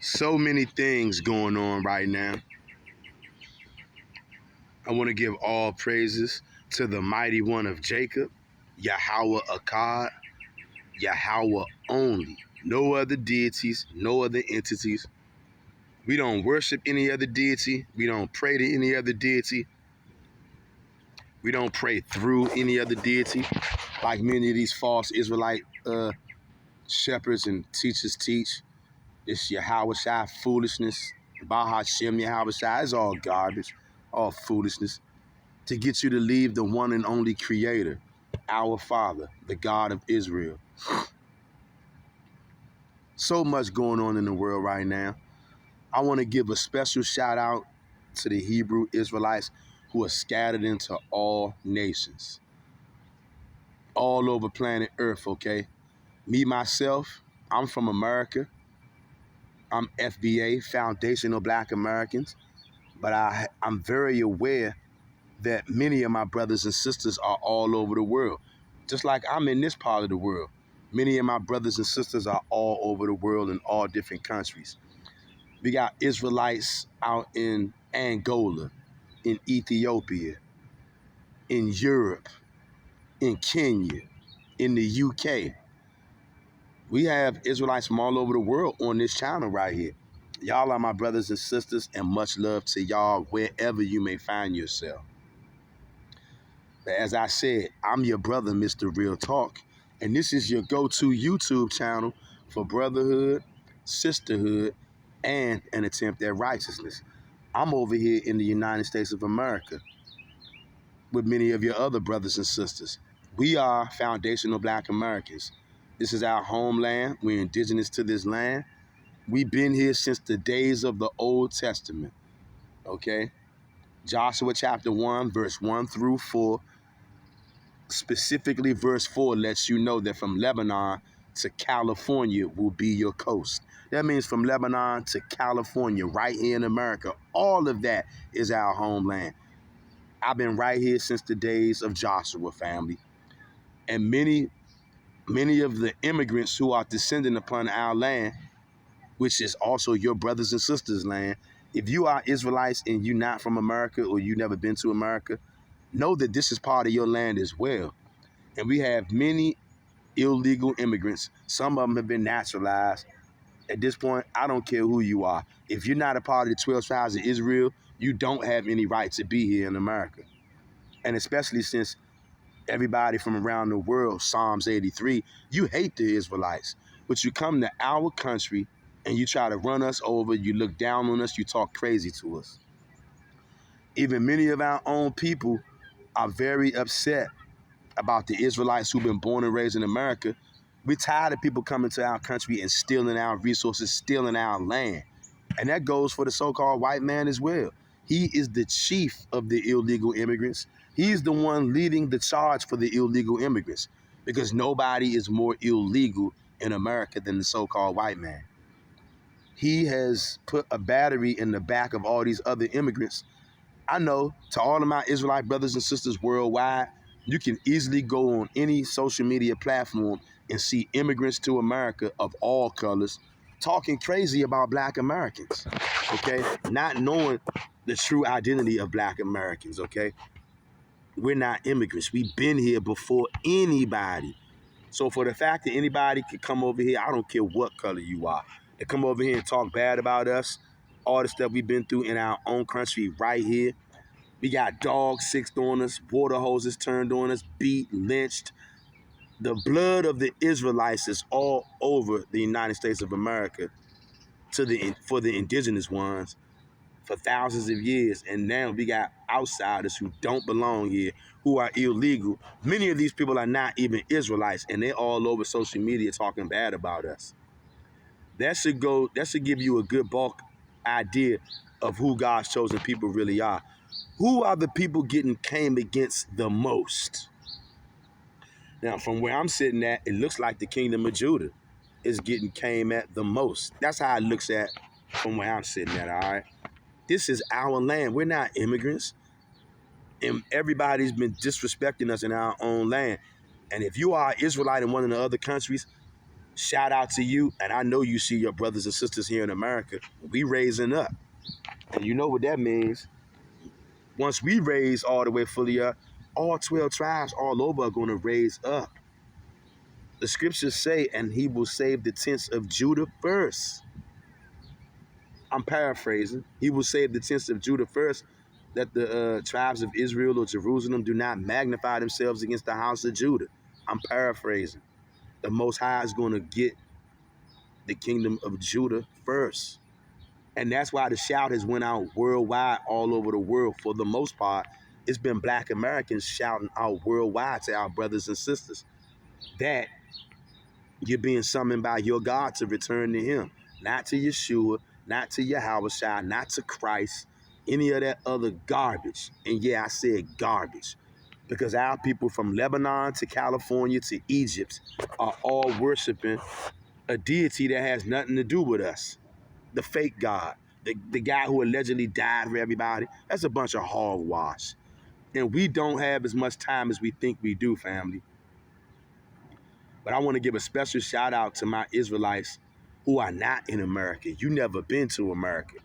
So many things going on right now. I want to give all praises to the mighty one of Jacob, Yahweh Akkad, Yahweh only. No other deities, no other entities. We don't worship any other deity. We don't pray to any other deity. We don't pray through any other deity, like many of these false Israelite shepherds and teachers teach. It's Yahweh Shai foolishness. Bahashem Yahweh Shai is all garbage, all foolishness, to get you to leave the one and only Creator, our Father, the God of Israel. So much going on in the world right now. I want to give a special shout out to the Hebrew Israelites who are scattered into all nations, all over planet Earth, okay? Me, myself, I'm from America. I'm FBA, Foundational Black Americans, but I'm very aware that many of my brothers and sisters are all over the world. Just like I'm in this part of the world, many of my brothers and sisters are all over the world in all different countries. We got Israelites out in Angola, in Ethiopia, in Europe, in Kenya, in the UK. We have Israelites from all over the world on this channel right here. Y'all are my brothers and sisters, and much love to y'all wherever you may find yourself. But as I said, I'm your brother, Mr. Real Talk, and this is your go-to YouTube channel for brotherhood, sisterhood, and an attempt at righteousness. I'm over here in the United States of America with many of your other brothers and sisters. We are foundational Black Americans. This is our homeland. We're indigenous to this land. We've been here since the days of the Old Testament, okay? Joshua chapter 1, verse 1 through 4, specifically verse 4 lets you know that from Lebanon to California will be your coast. That means from Lebanon to California, right here in America, all of that is our homeland. I've been right here since the days of Joshua, family. And many of the immigrants who are descending upon our land, which is also your brothers and sisters' land, if you are Israelites and you're not from America or you've never been to America, know that this is part of your land as well. And we have many illegal immigrants. Some of them have been naturalized. At this point, I don't care who you are. If you're not a part of the 12 tribes of Israel, you don't have any right to be here in America. And especially since everybody from around the world, Psalms 83, you hate the Israelites, but you come to our country and you try to run us over, you look down on us, you talk crazy to us. Even many of our own people are very upset about the Israelites who've been born and raised in America. We're tired of people coming to our country and stealing our resources, stealing our land. And that goes for the so-called white man as well. He is the chief of the illegal immigrants. He's the one leading the charge for the illegal immigrants, because nobody is more illegal in America than the so-called white man. He has put a battery in the back of all these other immigrants. I know, to all of my Israelite brothers and sisters worldwide, you can easily go on any social media platform and see immigrants to America of all colors talking crazy about Black Americans, okay? Not knowing the true identity of Black Americans, okay? We're not immigrants. We've been here before anybody. So for the fact that anybody could come over here, I don't care what color you are, to come over here and talk bad about us, all the stuff we've been through in our own country right here. We got dogs sicked on us, water hoses turned on us, beat, lynched. The blood of the Israelites is all over the United States of America for the indigenous ones for thousands of years. And now we got outsiders who don't belong here, who are illegal. Many of these people are not even Israelites, and they're all over social media talking bad about us. That should give you a good bulk idea of who God's chosen people really are. Who are the people getting came against the most? Now, from where I'm sitting at, it looks like the kingdom of Judah is getting came at the most. That's how it looks at from where I'm sitting at, all right? This is our land. We're not immigrants. And everybody's been disrespecting us in our own land. And if you are Israelite in one of the other countries, Shout out to you, and I know you see your brothers and sisters here in America. We raising up, and you know what that means. Once we raise all the way fully up, all 12 tribes all over are going to raise up. The scriptures say, and he will save the tents of Judah first. I'm paraphrasing. He will save the tents of Judah first, that the tribes of Israel or Jerusalem do not magnify themselves against the house of Judah. I'm paraphrasing. The Most High is going to get the kingdom of Judah first. And that's why the shout has went out worldwide, all over the world. For the most part, it's been Black Americans shouting out worldwide to our brothers and sisters that you're being summoned by your God to return to him. Not to Yeshua, not to Yahweh, not to Christ, any of that other garbage. And yeah, I said garbage. Because our people from Lebanon to California to Egypt are all worshiping a deity that has nothing to do with us. The fake God, the guy who allegedly died for everybody. That's a bunch of hogwash. And we don't have as much time as we think we do, family. But I want to give a special shout out to my Israelites who are not in America. You never been to America.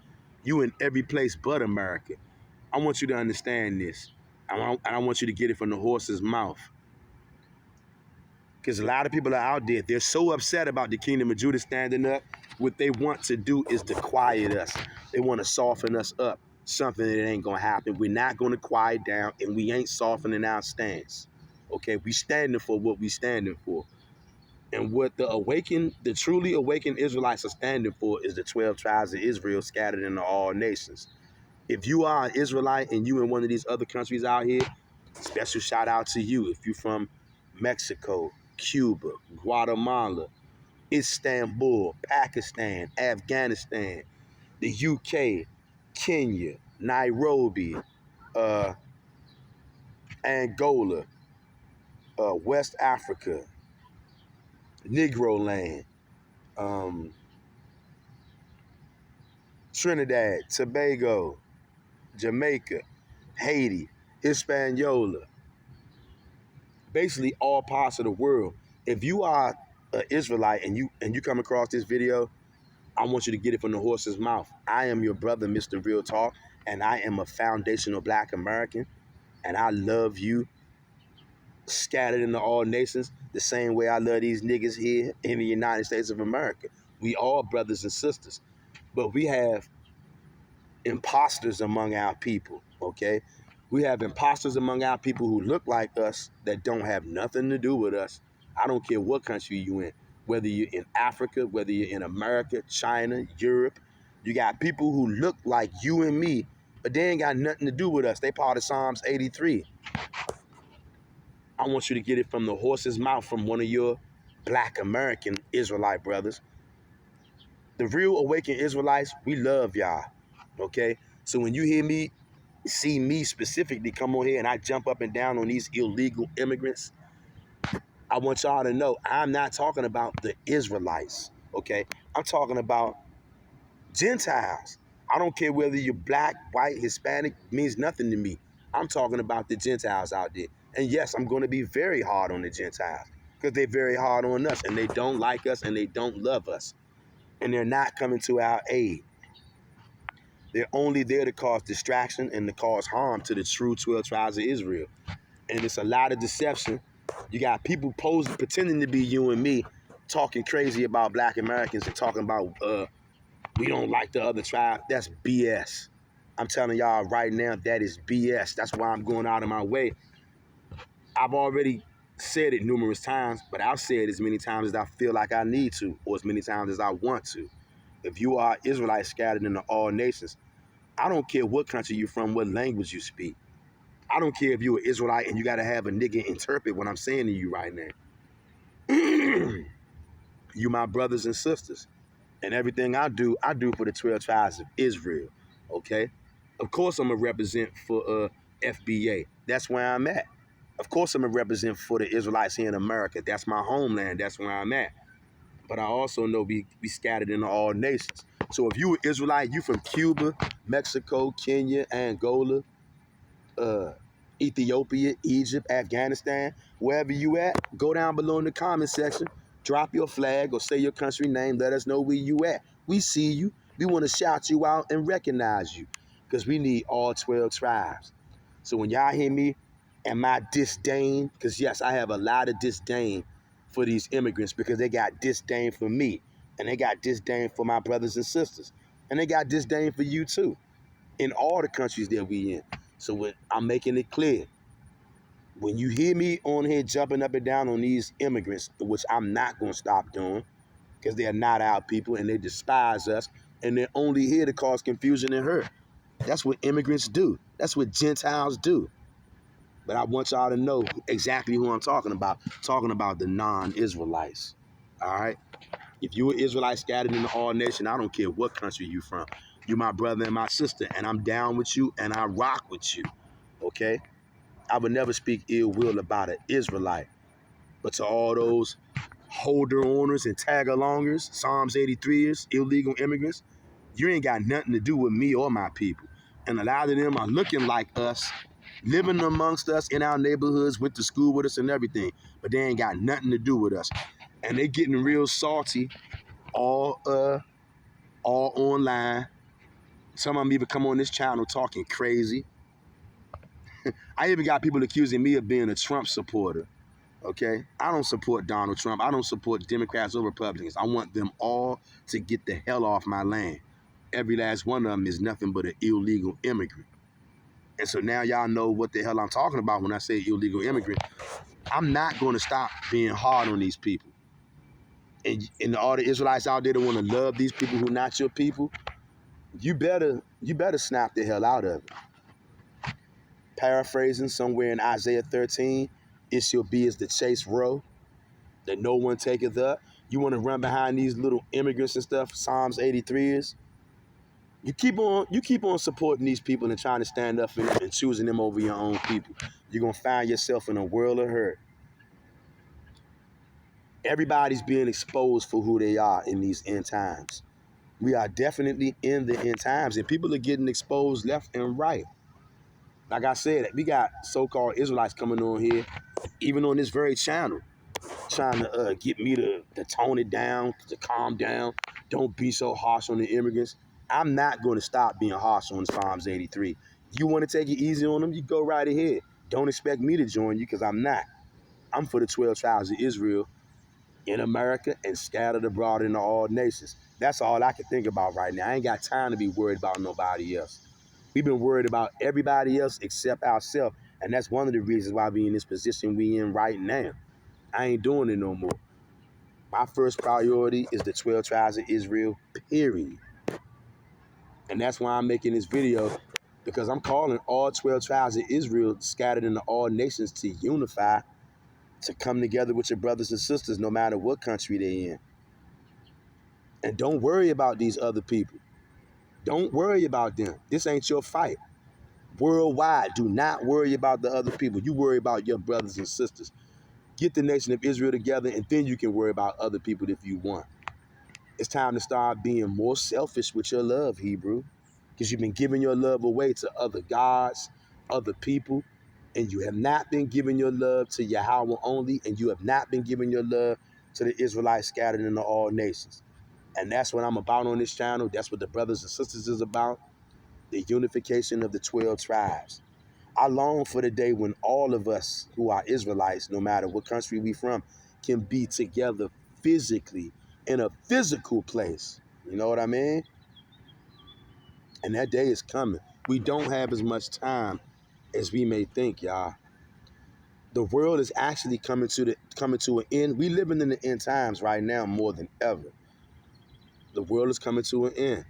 You in every place but America. I want you to understand this. I want you to get it from the horse's mouth. Because a lot of people are out there, they're so upset about the kingdom of Judah standing up. What they want to do is to quiet us. They want to soften us up. Something that ain't going to happen. We're not going to quiet down, and we ain't softening our stance. Okay, we standing for what we standing for. And what the truly awakened Israelites are standing for is the 12 tribes of Israel scattered into all nations. If you are an Israelite and you in one of these other countries out here, special shout out to you. If you're from Mexico, Cuba, Guatemala, Istanbul, Pakistan, Afghanistan, the UK, Kenya, Nairobi, Angola, West Africa, Negro Land, Trinidad, Tobago, Jamaica, Haiti, Hispaniola, basically all parts of the world. If you are an Israelite and you come across this video, I want you to get it from the horse's mouth. I am your brother, Mr. Real Talk, and I am a foundational Black American, and I love you scattered into all nations the same way I love these niggas here in the United States of America. We all brothers and sisters, but we have imposters among our people, okay? We have imposters among our people who look like us that don't have nothing to do with us. I don't care what country you in, whether you're in Africa, whether you're in America, China, Europe. You got people who look like you and me, but they ain't got nothing to do with us. They part of Psalms 83. I want you to get it from the horse's mouth from one of your Black American Israelite brothers. The real awakened Israelites, we love y'all, okay? So when you hear me, see me specifically come on here and I jump up and down on these illegal immigrants, I want y'all to know I'm not talking about the Israelites, okay? I'm talking about Gentiles. I don't care whether you're Black, white, Hispanic, means nothing to me. I'm talking about the Gentiles out there. And yes, I'm going to be very hard on the Gentiles because they're very hard on us and they don't like us and they don't love us. And they're not coming to our aid. They're only there to cause distraction and to cause harm to the true 12 tribes of Israel. And it's a lot of deception. You got people posing, pretending to be you and me, talking crazy about Black Americans and talking about we don't like the other tribe. That's BS. I'm telling y'all right now, that is BS. That's why I'm going out of my way. I've already said it numerous times, but I'll say it as many times as I feel like I need to, or as many times as I want to. If you are Israelites scattered into all nations, I don't care what country you're from, what language you speak. I don't care if you're an Israelite and you got to have a nigga interpret what I'm saying to you right now. You my brothers and sisters. And everything I do for the 12 tribes of Israel, okay? Of course I'm going to represent for FBA. That's where I'm at. Of course I'm going to represent for the Israelites here in America. That's my homeland. That's where I'm at. But I also know we scattered into all nations. So if you an Israelite, you from Cuba, Mexico, Kenya, Angola, Ethiopia, Egypt, Afghanistan, wherever you at, go down below in the comment section. Drop your flag or say your country name. Let us know where you at. We see you. We want to shout you out and recognize you because we need all 12 tribes. So when y'all hear me and my disdain, because yes, I have a lot of disdain for these immigrants because they got disdain for me and they got disdain for my brothers and sisters and they got disdain for you too in all the countries that we in. So I'm making it clear, when you hear me on here jumping up and down on these immigrants, which I'm not going to stop doing because they're not our people and they despise us and they're only here to cause confusion and hurt. That's what immigrants do. That's what Gentiles do. But I want y'all to know exactly who I'm talking about. Talking about the non-Israelites. All right? If you an Israelite scattered in the all nation, I don't care what country you from. You my brother and my sister, and I'm down with you and I rock with you. Okay? I would never speak ill will about an Israelite. But to all those holder owners and tag alongers, Psalms 83ers, illegal immigrants, you ain't got nothing to do with me or my people. And a lot of them are looking like us, living amongst us in our neighborhoods, went to school with us and everything, but they ain't got nothing to do with us. And they getting real salty all online. Some of them even come on this channel talking crazy. I even got people accusing me of being a Trump supporter. Okay? I don't support Donald Trump. I don't support Democrats or Republicans. I want them all to get the hell off my land. Every last one of them is nothing but an illegal immigrant. And so now y'all know what the hell I'm talking about when I say illegal immigrant. I'm not going to stop being hard on these people. And all the Israelites out there that want to love these people who not your people, you better snap the hell out of it. Paraphrasing somewhere in Isaiah 13, it shall be as the chase row, that no one taketh up. You want to run behind these little immigrants and stuff, Psalms 83 is. You keep on supporting these people and trying to stand up for them and choosing them over your own people. You're going to find yourself in a world of hurt. Everybody's being exposed for who they are in these end times. We are definitely in the end times, and people are getting exposed left and right. Like I said, we got so-called Israelites coming on here, even on this very channel, trying to get me to tone it down, to calm down. Don't be so harsh on the immigrants. I'm not going to stop being harsh on Psalms 83. You want to take it easy on them, you go right ahead. Don't expect me to join you because I'm not. I'm for the 12 tribes of Israel in America and scattered abroad in all nations. That's all I can think about right now. I ain't got time to be worried about nobody else. We've been worried about everybody else except ourselves. And that's one of the reasons why we in this position we in right now. I ain't doing it no more. My first priority is the 12 tribes of Israel, period. And that's why I'm making this video, because I'm calling all 12 tribes of Israel scattered in all nations to unify, to come together with your brothers and sisters no matter what country they're in. And don't worry about these other people. Don't worry about them. This ain't your fight. Worldwide, do not worry about the other people. You worry about your brothers and sisters. Get the nation of Israel together, and then you can worry about other people if you want. It's time to start being more selfish with your love, Hebrew, because you've been giving your love away to other gods, other people, and you have not been giving your love to Yahweh only, and you have not been giving your love to the Israelites scattered in all nations. And that's what I'm about on this channel. That's what the brothers and sisters is about, the unification of the 12 tribes. I long for the day when all of us who are Israelites, no matter what country we from, can be together physically in a physical place. You know what I mean? And that day is coming. We don't have as much time as we may think, y'all. The world is actually coming to an end. We living in the end times right now more than ever. The world is coming to an end.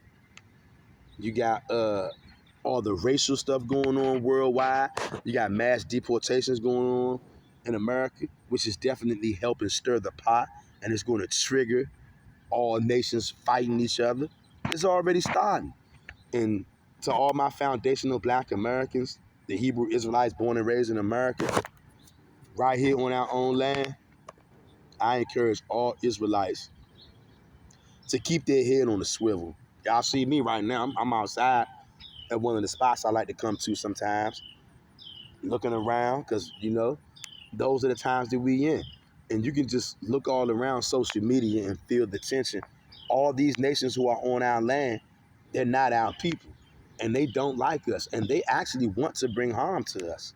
You got all the racial stuff going on worldwide. You got mass deportations going on in America, which is definitely helping stir the pot, and it's going to trigger all nations fighting each other. It's already starting. And to all my foundational black Americans, the Hebrew Israelites born and raised in America, right here on our own land, I encourage all Israelites to keep their head on the swivel. Y'all see me right now. I'm outside at one of the spots I like to come to sometimes, looking around, because, you know, those are the times that we in. And you can just look all around social media and feel the tension. All these nations who are on our land, they're not our people. And they don't like us. And they actually want to bring harm to us.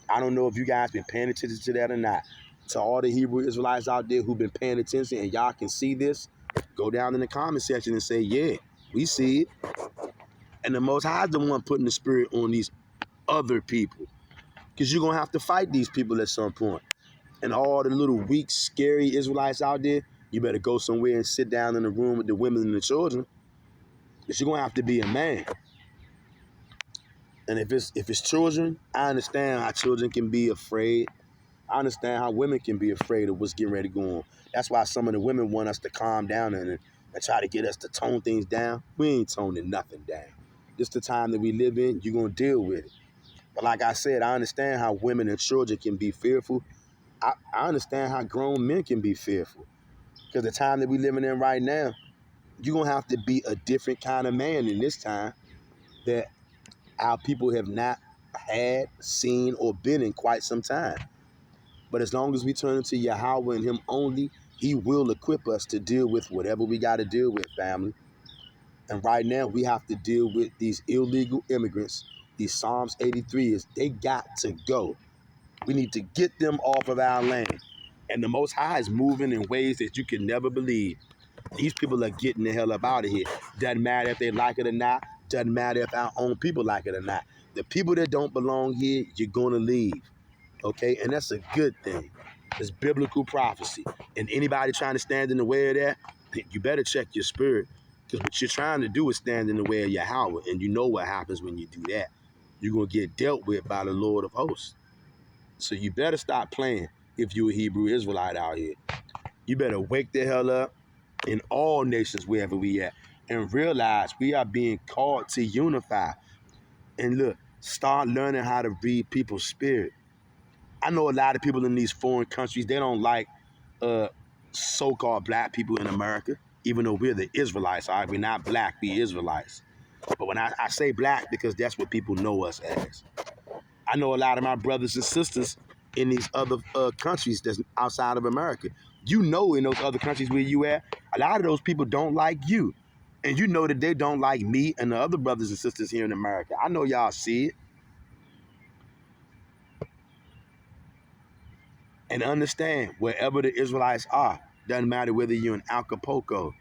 I don't know if you guys been paying attention to that or not. To all the Hebrew Israelites out there who've been paying attention and y'all can see this, go down in the comment section and say, yeah, we see it. And the Most High is the one putting the spirit on these other people. Because you're going to have to fight these people at some point. And all the little weak, scary Israelites out there, you better go somewhere and sit down in the room with the women and the children. Because you're going to have to be a man. And if it's children, I understand how children can be afraid. I understand how women can be afraid of what's getting ready to go on. That's why some of the women want us to calm down and try to get us to tone things down. We ain't toning nothing down. This the time that we live in, you're going to deal with it. But like I said, I understand how women and children can be fearful. I understand how grown men can be fearful. Because the time that we living in right now, you're going to have to be a different kind of man in this time that our people have not had, seen, or been in quite some time. But as long as we turn to Yahweh and Him only, He will equip us to deal with whatever we got to deal with, family. And right now, we have to deal with these illegal immigrants. These Psalms 83 they got to go. We need to get them off of our land. And the Most High is moving in ways that you can never believe. These people are getting the hell up out of here. Doesn't matter if they like it or not. Doesn't matter if our own people like it or not. The people that don't belong here, you're going to leave. Okay? And that's a good thing. It's biblical prophecy. And anybody trying to stand in the way of that, you better check your spirit. Because what you're trying to do is stand in the way of Yahweh. And you know what happens when you do that. You're going to get dealt with by the Lord of hosts. So you better stop playing if you're a Hebrew Israelite out here. You better wake the hell up in all nations wherever we at and realize we are being called to unify. And look, start learning how to read people's spirit. I know a lot of people in these foreign countries, they don't like so-called black people in America, even though we're the Israelites. All right, we're not black, we're Israelites. But when I say black, because that's what people know us as. I know a lot of my brothers and sisters in these other countries that's outside of America. You know, in those other countries where you at, a lot of those people don't like you. And you know that they don't like me and the other brothers and sisters here in America. I know y'all see it. And understand, wherever the Israelites are, doesn't matter whether you're in Acapulco,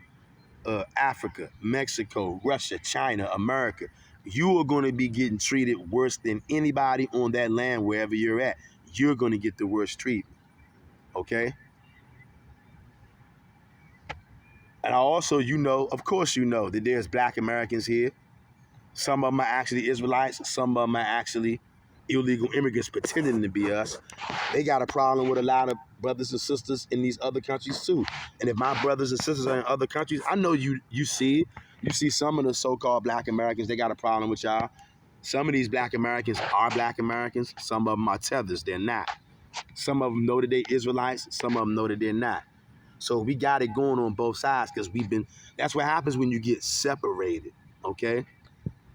Africa, Mexico, Russia, China, America, you are going to be getting treated worse than anybody on that land wherever you're at. You're going to get the worst treatment, okay? And also, of course you know that there's black Americans here. Some of them are actually Israelites. Some of them are actually illegal immigrants pretending to be us. They got a problem with a lot of brothers and sisters in these other countries too. And if my brothers and sisters are in other countries, I know you see it. You see some of the so-called black Americans, they got a problem with y'all. Some of these black Americans are black Americans. Some of them are tethers. They're not. Some of them know that they're Israelites. Some of them know that they're not. So we got it going on both sides because that's what happens when you get separated, okay?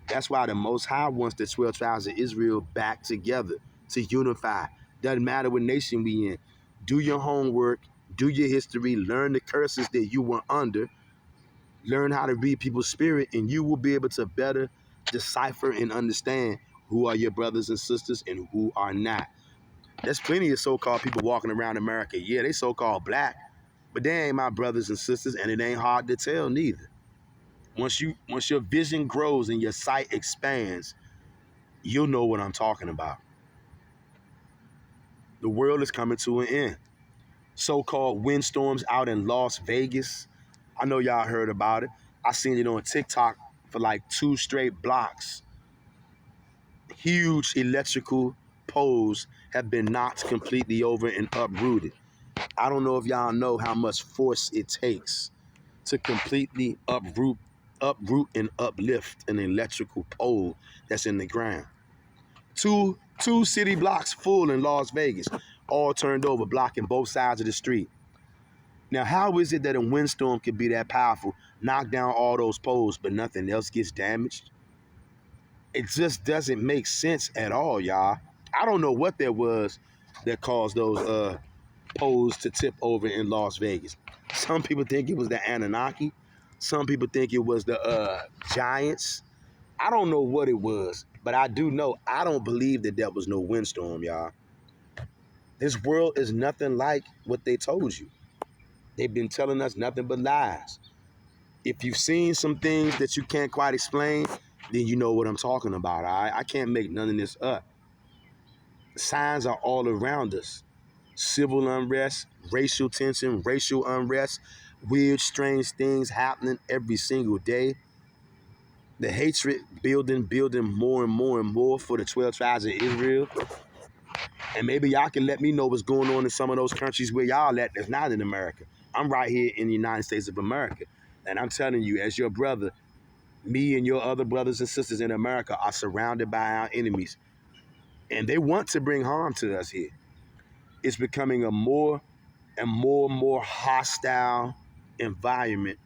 That's why the Most High wants the 12 tribes of Israel back together to unify. Doesn't matter what nation we in. Do your homework, do your history, learn the curses that you were under, learn how to read people's spirit, and you will be able to better decipher and understand who are your brothers and sisters and who are not. There's plenty of so-called people walking around America. Yeah, they so-called black, but they ain't my brothers and sisters, and it ain't hard to tell neither. Once your vision grows and your sight expands, you'll know what I'm talking about. The world is coming to an end. So-called windstorms out in Las Vegas. I know y'all heard about it. I seen it on TikTok for like 2 straight blocks. Huge electrical poles have been knocked completely over and uprooted. I don't know if y'all know how much force it takes to completely uproot and uplift an electrical pole that's in the ground. Two city blocks full in Las Vegas, all turned over, blocking both sides of the street. Now, how is it that a windstorm can be that powerful, knock down all those poles, but nothing else gets damaged? It just doesn't make sense at all, y'all. I don't know what there was that caused those posed to tip over in Las Vegas. Some people think it was the Anunnaki. Some people think it was the Giants. I don't know what it was, but I do know I don't believe that there was no windstorm, y'all. This world is nothing like what they told you. They've been telling us nothing but lies. If you've seen some things that you can't quite explain, then you know what I'm talking about. I can't make none of this up. Signs are all around us. Civil unrest, racial tension, racial unrest, weird, strange things happening every single day. The hatred building more and more and more for the 12 tribes of Israel. And maybe y'all can let me know what's going on in some of those countries where y'all at that's not in America. I'm right here in the United States of America. And I'm telling you, as your brother, me and your other brothers and sisters in America are surrounded by our enemies. And they want to bring harm to us here. It's becoming a more and more hostile environment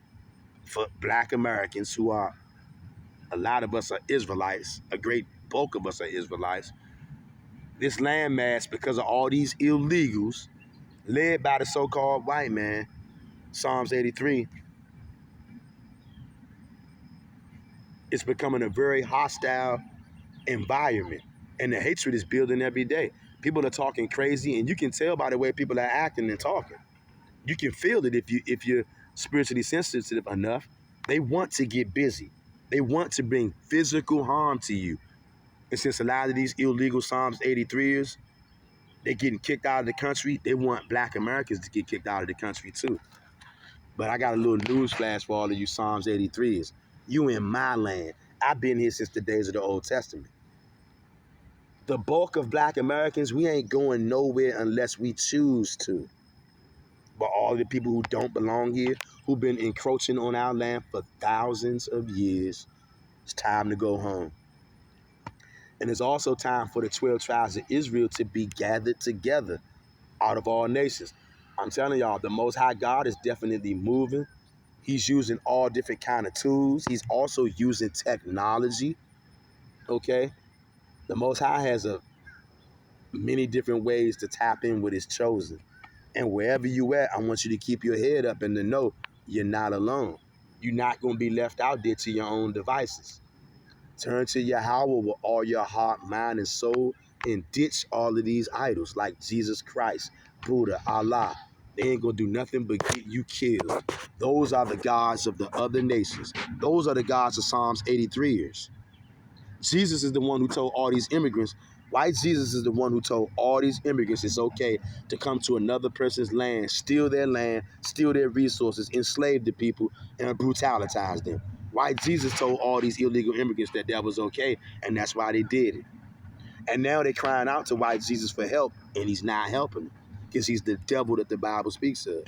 for Black Americans who are, a lot of us are Israelites. A great bulk of us are Israelites. This landmass, because of all these illegals, led by the so-called white man, Psalms 83, it's becoming a very hostile environment. And the hatred is building every day. People are talking crazy, and you can tell by the way people are acting and talking. You can feel it if you're spiritually sensitive enough. They want to get busy. They want to bring physical harm to you. And since a lot of these illegal Psalms 83ers, they're getting kicked out of the country, they want Black Americans to get kicked out of the country too. But I got a little news flash for all of you Psalms 83ers. You in my land. I've been here since the days of the Old Testament. The bulk of Black Americans, we ain't going nowhere unless we choose to. But all the people who don't belong here, who've been encroaching on our land for thousands of years, it's time to go home. And it's also time for the 12 tribes of Israel to be gathered together out of all nations. I'm telling y'all, the Most High God is definitely moving. He's using all different kind of tools. He's also using technology, okay? The Most High has many different ways to tap in with his chosen. And wherever you at, I want you to keep your head up and to know you're not alone. You're not going to be left out there to your own devices. Turn to Yahweh with all your heart, mind, and soul, and ditch all of these idols like Jesus Christ, Buddha, Allah. They ain't going to do nothing but get you killed. Those are the gods of the other nations. Those are the gods of Psalms 83ers. Jesus is the one who told all these immigrants, white Jesus is the one who told all these immigrants it's okay to come to another person's land, steal their resources, enslave the people, and brutalize them. White Jesus told all these illegal immigrants that was okay, and that's why they did it. And now they're crying out to white Jesus for help, and he's not helping them because he's the devil that the Bible speaks of.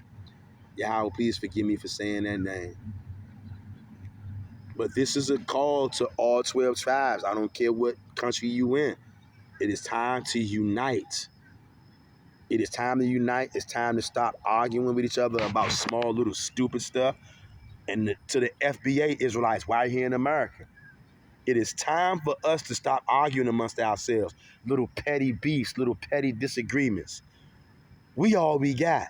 Yahweh, please forgive me for saying that name. But this is a call to all 12 tribes. I don't care what country you in. It is time to unite. It is time to unite. It's time to stop arguing with each other about small little stupid stuff. And to the FBA Israelites right here in America, it is time for us to stop arguing amongst ourselves. Little petty beefs, little petty disagreements. We all we got.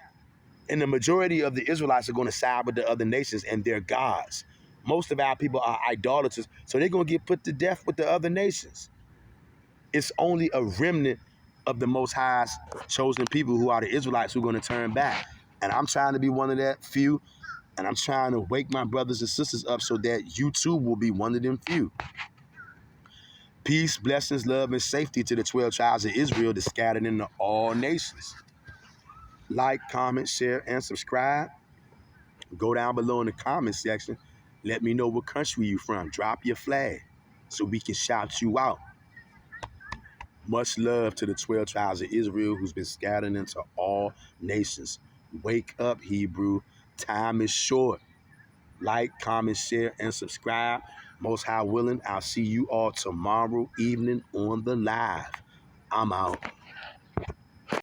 And the majority of the Israelites are going to side with the other nations and their gods. Most of our people are idolaters, so they're going to get put to death with the other nations. It's only a remnant of the Most High's chosen people who are the Israelites who are going to turn back. And I'm trying to be one of that few, and I'm trying to wake my brothers and sisters up so that you too will be one of them few. Peace, blessings, love, and safety to the 12 tribes of Israel that's scattered into all nations. Like, comment, share, and subscribe. Go down below in the comment section. Let me know what country you from. Drop your flag so we can shout you out. Much love to the 12 tribes of Israel who's been scattered into all nations. Wake up, Hebrew. Time is short. Like, comment, share, and subscribe. Most High willing, I'll see you all tomorrow evening on the live. I'm out.